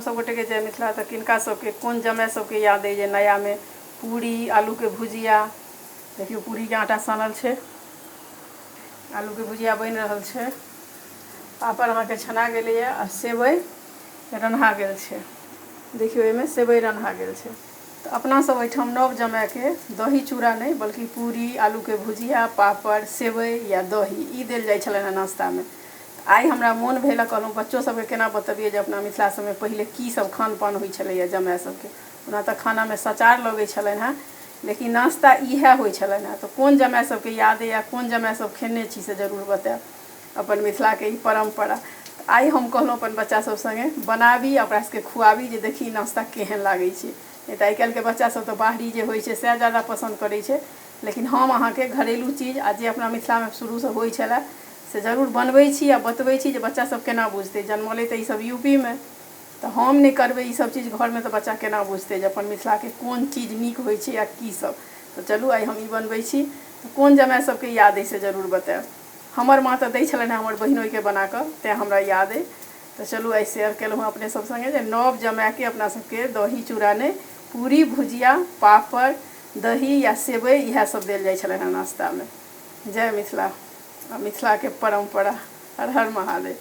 सब गोटे के जय मिथिला। तो किनका सबके कोन जमाय सबके याद है जे नया में पूरी आलू के भुजिया। देखियो पूरी के आटा सानल छे, आलू के भुजिया बन रहल छे, पापड़ अहाँ के छना गेलै है आ सेवई रन्हा गेल छे। देखियो एमे सेवई रन्हा गेल छे। तो अपना सब एठाम नव जमाय के दही चूड़ा नहीं बल्कि पूरी आलू के भुजिया पापड़ सेवई या दही ई देल जाय छलै है नाश्ता में। आई हमरा मोन भेल कहलहुँ बच्चों सबके केना बतबिए जे अपना मिथिला सबमे पहिले की सब खान पान होइ छलैए जमाय सबके। ओना तऽ खाना में सचार लगै छलनि हैं लेकिन नाश्ता इएह होइ छलनि हैं। तो कोन जमाय सबके याद या कोन जमाय सब खेने छी से जरूर बतायब अपन मिथिला के ई परम्परा। आई हम कहलहुँ अपन बच्चा सब संगे बनाबी आ ओकरा सबके खुआबी जे देखी नाश्ता केहन लागै छै। नहीं तऽ आइ काल्हि के बच्चा सब तो बाहरी जे होइ छै सएह ज़्यादा पसंद करै छै, लेकिन हम अहाँके घरेलू चीज आ जे अपना मिथिला में शुरू से होइ छलै से जरूर बनबै छी आ बतबै छी जे बच्चा सब केना बुझतै। जन्मलै तऽ ई सब यूपी में, तो हम नहीं करबै ई सब चीज घर में तो बच्चा केना बुझतै जे अपन मिथिला के कोन चीज नीक होइ छै या की सब। तो चलू आई हम ई बनबै छी। तो कोन जमाय सबके याद है से जरूर बतायब। हमर माँ तो दै छलनि हमर बहिनोई के बना कऽ, तेँ हमरा याद है। तो चलू आई शेयर केलहुँ अपने सब संगे जे नव जमाय के अपना सबके दही चूड़ा नहीं पूरी भुजिया पापड़ दही या सेवई इएह सब देल जाइ छलै नाश्ता में। जय मिथिला, मिथिला के परम्परा। हर हर महादेव।